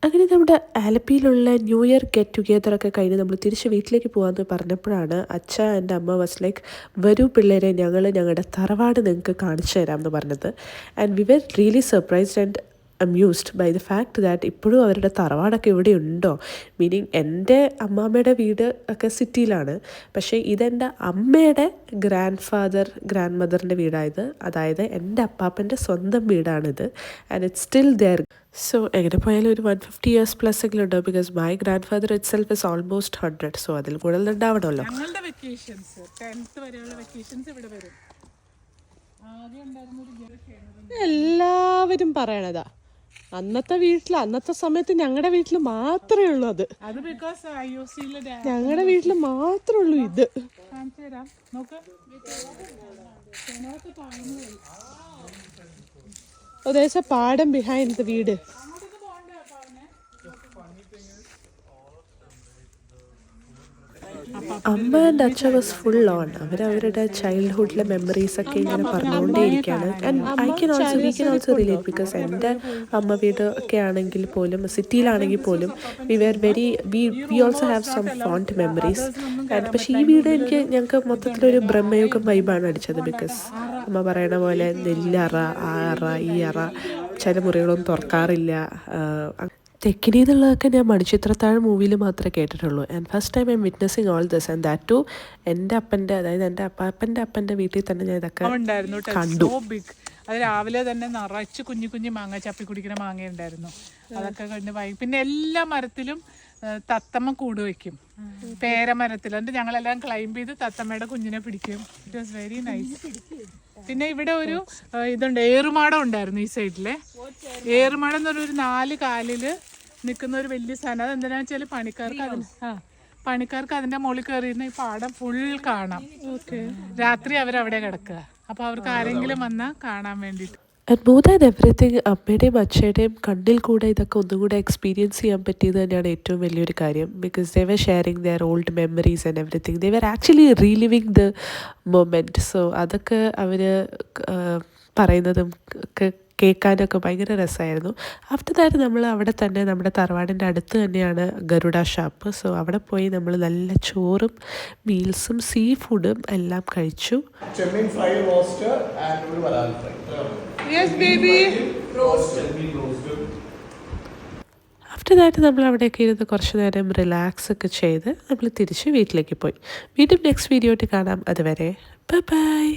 അങ്ങനെ നമ്മുടെ ആലപ്പിയിലുള്ള new year get ടുഗെദറൊക്കെ കഴിഞ്ഞ് നമ്മൾ തിരിച്ച് വീട്ടിലേക്ക് പോകാമെന്ന് പറഞ്ഞപ്പോഴാണ് അച്ഛ എൻ്റെ അമ്മ വാസ് ലൈക്ക് വരൂ പിള്ളേരെ ഞങ്ങളുടെ തറവാട് നിങ്ങൾക്ക് കാണിച്ചു തരാം എന്ന് പറഞ്ഞത്. And we were really surprised and amused by the fact that ഇപ്പോഴും അവരുടെ തറവാടൊക്കെ ഇവിടെ ഉണ്ടോ. മീനിങ് എൻ്റെ അമ്മാമ്മയുടെ വീട് ഒക്കെ സിറ്റിയിലാണ്, പക്ഷേ ഇതെൻ്റെ അമ്മയുടെ ഗ്രാൻഡ് മദറിൻ്റെ വീടായത്, അതായത് എൻ്റെ അപ്പാപ്പൻ്റെ സ്വന്തം വീടാണിത്. And it's still there. So എങ്ങനെ പോയാലും ഒരു 150 years പ്ലസ് എങ്കിലും ഉണ്ടാവും, because my grandfather itself is almost 100. So അതിൽ കൂടുതൽ ഉണ്ടാവണമല്ലോ. ഞങ്ങളുടെ വെക്കേഷൻസ് 10th വരെയുള്ള വെക്കേഷൻസ് ഇവിടെ വരും. എല്ലാവരും പറയണതാ അന്നത്തെ സമയത്ത് ഞങ്ങളുടെ വീട്ടിൽ മാത്രമേ ഉള്ളൂ അത്. ഞങ്ങളുടെ വീട്ടിൽ മാത്രമേ ഉള്ളൂ ഇത്. Oh, there's a pardon behind the വീട്. അമ്മ ആൻഡ് അച്ഛ വാസ് ഫുൾ ഓൺ. അവരുടെ ചൈൽഡ്ഹുഡിലെ മെമ്മറീസൊക്കെ ഇങ്ങനെ പറഞ്ഞുകൊണ്ടേയിരിക്കുകയാണ്. And we can also relate, because എൻ്റെ അമ്മ വീട് ഒക്കെ ആണെങ്കിൽ പോലും സിറ്റിയിലാണെങ്കിൽ പോലും we also have some fond memories. And പക്ഷേ ഈ വീട് ഞങ്ങൾക്ക് മൊത്തത്തിലൊരു ബ്രഹ്മയുഗം വൈബാണ് അടിച്ചത്. ബിക്കോസ് അമ്മ പറയണ പോലെ നെല്ലറ, ആ അറ, ഈ അറ, ചില മുറികളൊന്നും തുറക്കാറില്ല. തെക്കിനി എന്നുള്ളതൊക്കെ ഞാൻ മണിച്ചിത്രത്താഴ് മൂവിയിൽ മാത്രമേ കേട്ടിട്ടുള്ളൂ. And first time I am witnessing all this. And that too എൻ്റെ അപ്പൻ്റെ, അതായത് എൻ്റെ അപ്പൻ്റെ വീട്ടിൽ തന്നെ ഞാൻ ഇതൊക്കെ കണ്ടു. അത് രാവിലെ തന്നെ നിറച്ച് കുഞ്ഞു കുഞ്ഞു മാങ്ങ, ചപ്പി കുടിക്കുന്ന മാങ്ങ ഉണ്ടായിരുന്നു. അതൊക്കെ കണ്ട് പിന്നെ എല്ലാ മരത്തിലും തത്തമ്മ കൂട് വയ്ക്കും. പേരമരത്തിൽ എന്നിട്ട് ഞങ്ങളെല്ലാം ക്ലൈംബ് ചെയ്ത് തത്തമ്മയുടെ കുഞ്ഞിനെ പിടിക്കും. It was very nice. പിന്നെ ഇവിടെ ഒരു ഇതുണ്ട്, ഏറുമാടം ഉണ്ടായിരുന്നു ഈ സൈഡിലെ. ഏറുമാടം എന്ന് പറഞ്ഞൊരു 4 കാലില് നിൽക്കുന്ന ഒരു വലിയ സാധനം. അത് എന്തിനാ വെച്ചാൽ പണിക്കാർക്ക് അതിന്റെ മുകളിൽ കയറിയിരുന്ന ഈ പാടം ഫുൾ കാണാം. രാത്രി അവരവിടെ കിടക്കുക. അപ്പൊ അവർക്ക് ആരെങ്കിലും വന്നാൽ കാണാൻ വേണ്ടിയിട്ട്. ആൻഡ് മോർ ദാൻ എവറിത്തിങ് അമ്മയുടെയും അച്ഛയുടെയും കണ്ണിൽ കൂടെ ഇതൊക്കെ ഒന്നും കൂടെ എക്സ്പീരിയൻസ് ചെയ്യാൻ പറ്റിയത് തന്നെയാണ് ഏറ്റവും വലിയൊരു കാര്യം. Because they were sharing their old memories and everything. They were actually reliving the moment. So അതൊക്കെ അവർ പറയുന്നതും ഒക്കെ കേൾക്കാനൊക്കെ ഭയങ്കര രസമായിരുന്നു. ആഫ്റ്റർ ദാറ്റ് നമ്മൾ അവിടെ തന്നെ നമ്മുടെ തറവാടിൻ്റെ അടുത്ത് തന്നെയാണ് ഗരുഡ ഷാപ്പ്. സോ അവിടെ പോയി നമ്മൾ നല്ല ചോറും മീൽസും സീ ഫുഡും എല്ലാം കഴിച്ചു. ആഫ്റ്റർ ദാറ്റ് നമ്മൾ അവിടെയൊക്കെ ഇരുന്ന് കുറച്ച് നേരം റിലാക്സ് ഒക്കെ ചെയ്ത് നമ്മൾ തിരിച്ച് വീട്ടിലേക്ക് പോയി. വീണ്ടും നെക്സ്റ്റ് വീഡിയോ ആയിട്ട് കാണാം. അതുവരെ ബൈ ബൈ.